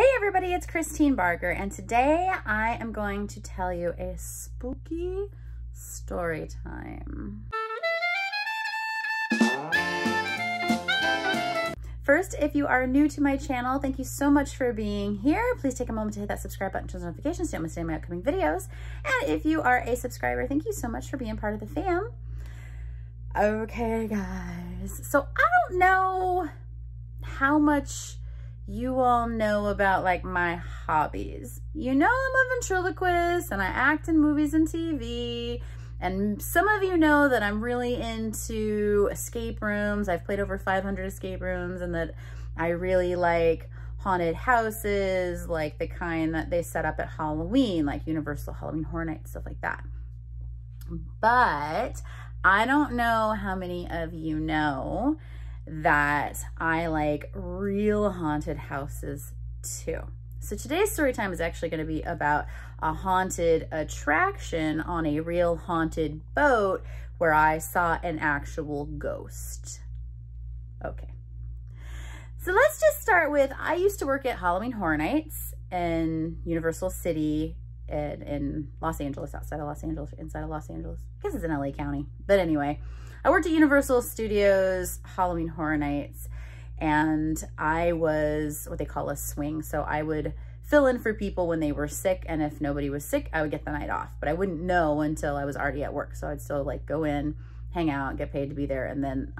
Hey everybody, it's Christine Barger, and today I am going to tell you a spooky story time. First, if you are new to my channel, thank you so much for being here. Please take a moment to hit that subscribe button to turn notifications so you don't miss any of my upcoming videos. And if you are a subscriber, thank you so much for being part of the fam. Okay, guys. So I don't know how much you all know about like my hobbies. You know, I'm a ventriloquist and I act in movies and TV. And some of you know that I'm really into escape rooms. I've played over 500 escape rooms, and that I really like haunted houses, like the kind that they set up at Halloween, like Universal Halloween Horror Nights, stuff like that. But I don't know how many of you know that I like real haunted houses too. So today's story time is actually going to be about a haunted attraction on a real haunted boat where I saw an actual ghost. Okay. So let's just start with, I used to work at Halloween Horror Nights in Universal City in Los Angeles, outside of Los Angeles, inside of Los Angeles. I guess it's in LA County. But anyway, I worked at Universal Studios Halloween Horror Nights, and I was what they call a swing. So I would fill in for people when they were sick, and if nobody was sick, I would get the night off. But I wouldn't know until I was already at work. So I'd still like go in, hang out, get paid to be there. And then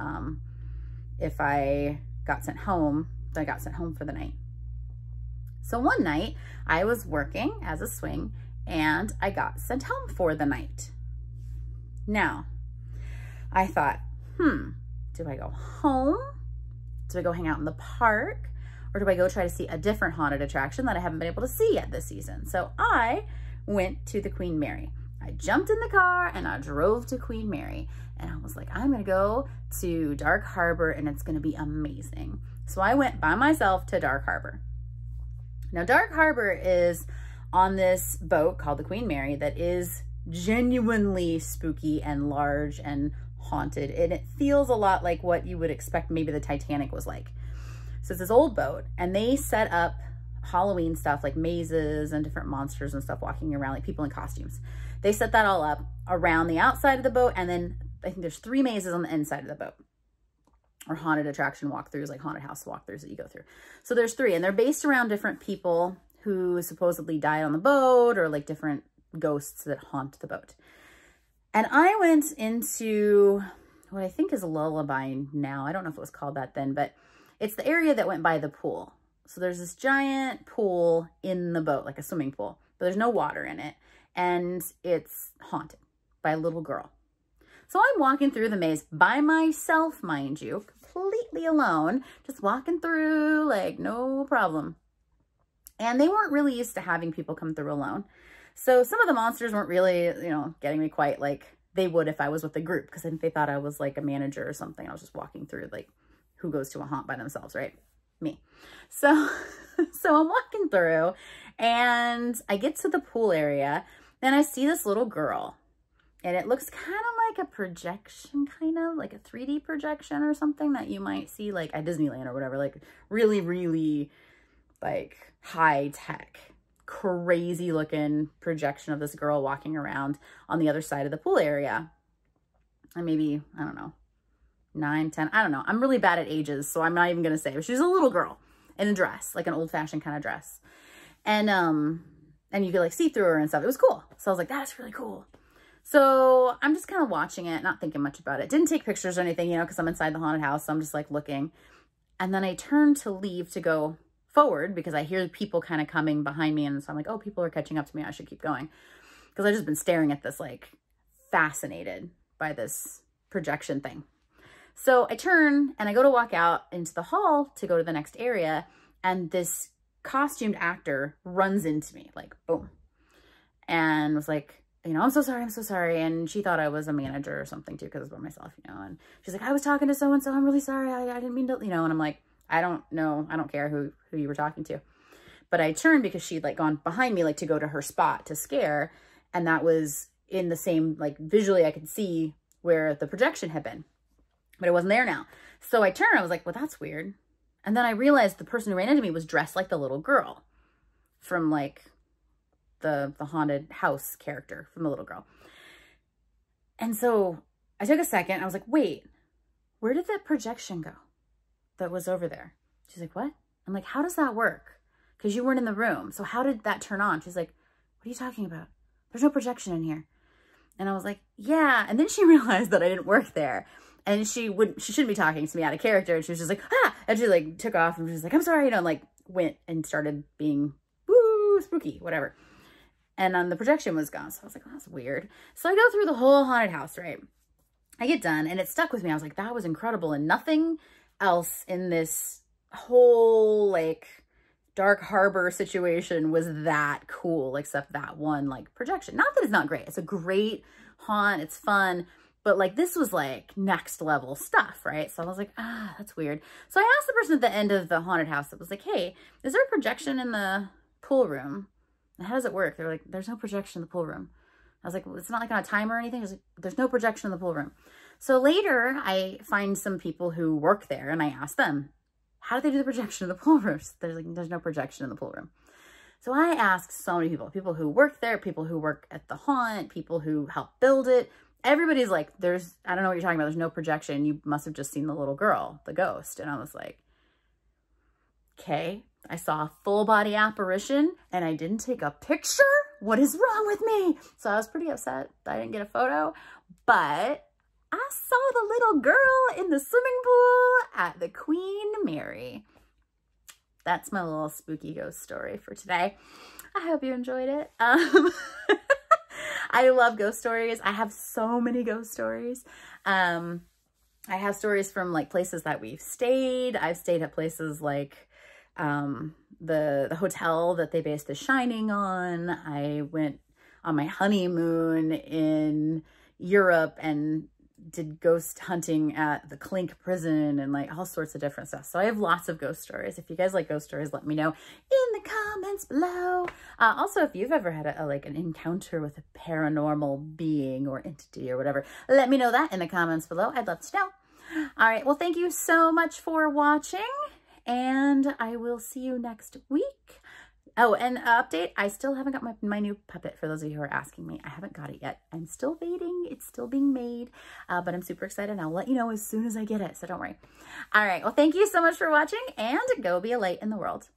if I got sent home, then I got sent home for the night. So one night I was working as a swing and I got sent home for the night. Now, I thought, do I go home? Do I go hang out in the park? Or do I go try to see a different haunted attraction that I haven't been able to see yet this season? So I went to the Queen Mary. I jumped in the car and I drove to Queen Mary. And I was like, I'm gonna go to Dark Harbor and it's gonna be amazing. So I went by myself to Dark Harbor. Now, Dark Harbor is on this boat called the Queen Mary that is genuinely spooky and large and haunted. And it feels a lot like what you would expect maybe the Titanic was like. So it's this old boat, and they set up Halloween stuff like mazes and different monsters and stuff walking around, like people in costumes. They set that all up around the outside of the boat, and then I think there's 3 mazes on the inside of the boat, or haunted attraction walkthroughs, like haunted house walkthroughs that you go through. So there's 3, and they're based around different people who supposedly died on the boat, or like different ghosts that haunt the boat. And I went into what I think is a lullaby now. I don't know if it was called that then, but it's the area that went by the pool. So there's this giant pool in the boat, like a swimming pool, but there's no water in it. And it's haunted by a little girl. So I'm walking through the maze by myself, mind you, completely alone, just walking through like no problem. And they weren't really used to having people come through alone. So some of the monsters weren't really, you know, getting me quite like they would if I was with a group, because I think they thought I was like a manager or something. I was just walking through, like, who goes to a haunt by themselves, right? Me. So I'm walking through and I get to the pool area and I see this little girl, and it looks kind of like a projection, kind of like a 3D projection or something that you might see like at Disneyland or whatever, like really, really like high tech, crazy looking projection of this girl walking around on the other side of the pool area. And maybe, I don't know, 9, 10, I don't know. I'm really bad at ages, so I'm not even going to say, but she's a little girl in a dress, like an old fashioned kind of dress. And you could like see through her and stuff. It was cool. So I was like, that's really cool. So I'm just kind of watching it, not thinking much about it. Didn't take pictures or anything, you know, because I'm inside the haunted house. So I'm just like looking. And then I turned to leave to go forward because I hear people kind of coming behind me. And so I'm like, oh, people are catching up to me. I should keep going. Because I've just been staring at this, like fascinated by this projection thing. So I turn and I go to walk out into the hall to go to the next area. And this costumed actor runs into me, like, boom. And was like, you know, I'm so sorry, I'm so sorry. And she thought I was a manager or something too, because it's by myself, you know. And she's like, I was talking to so-and-so. I'm really sorry. I didn't mean to, you know. And I'm like, I don't know. I don't care who you were talking to. But I turned because she'd like gone behind me, like to go to her spot to scare. And that was in the same, like visually I could see where the projection had been, but it wasn't there now. So I turned, I was like, well, that's weird. And then I realized the person who ran into me was dressed like the little girl. from like the haunted house character from the little girl. And so I took a second. I was like, wait, where did that projection go that was over there? She's like, what? I'm like, how does that work? Because you weren't in the room. So how did that turn on? She's like, what are you talking about? There's no projection in here. And I was like, yeah. And then she realized that I didn't work there. And she shouldn't be talking to me out of character. And she was just like, ah. And she like took off and she was like, I'm sorry. You know, and like went and started being woo, spooky, whatever. And the projection was gone. So I was like, oh, that's weird. So I go through the whole haunted house, right? I get done and it stuck with me. I was like, that was incredible. And nothing else in this whole like Dark Harbor situation was that cool, except that one like projection. Not that it's not great. It's a great haunt. It's fun. But like this was like next level stuff, right? So I was like, ah, that's weird. So I asked the person at the end of the haunted house that was like, hey, is there a projection in the pool room? And how does it work? They're like, there's no projection in the pool room. I was like, well, it's not like on a timer or anything. I was like, there's no projection in the pool room. So later I find some people who work there and I ask them, how do they do the projection in the pool room? They're like, there's no projection in the pool room. So I asked so many people who work there, people who work at the haunt, people who help build it. Everybody's like, I don't know what you're talking about. There's no projection. You must have just seen the little girl, the ghost. And I was like, okay. I saw a full body apparition and I didn't take a picture. What is wrong with me? So I was pretty upset that I didn't get a photo, but I saw the little girl in the swimming pool at the Queen Mary. That's my little spooky ghost story for today. I hope you enjoyed it. I love ghost stories. I have so many ghost stories. I have stories from like places that we've stayed. I've stayed at places like the hotel that they based The Shining on. I went on my honeymoon in Europe and did ghost hunting at the Clink prison and like all sorts of different stuff. So I have lots of ghost stories. If you guys like ghost stories, let me know in the comments below. Also, if you've ever had like an encounter with a paranormal being or entity or whatever, let me know that in the comments below. I'd love to know. All right. Well, thank you so much for watching and I will see you next week. Oh, and update, I still haven't got my new puppet for those of you who are asking me. I haven't got it yet. I'm still waiting. It's still being made, but I'm super excited and I'll let you know as soon as I get it, so don't worry. All right, well, thank you so much for watching and go be a light in the world.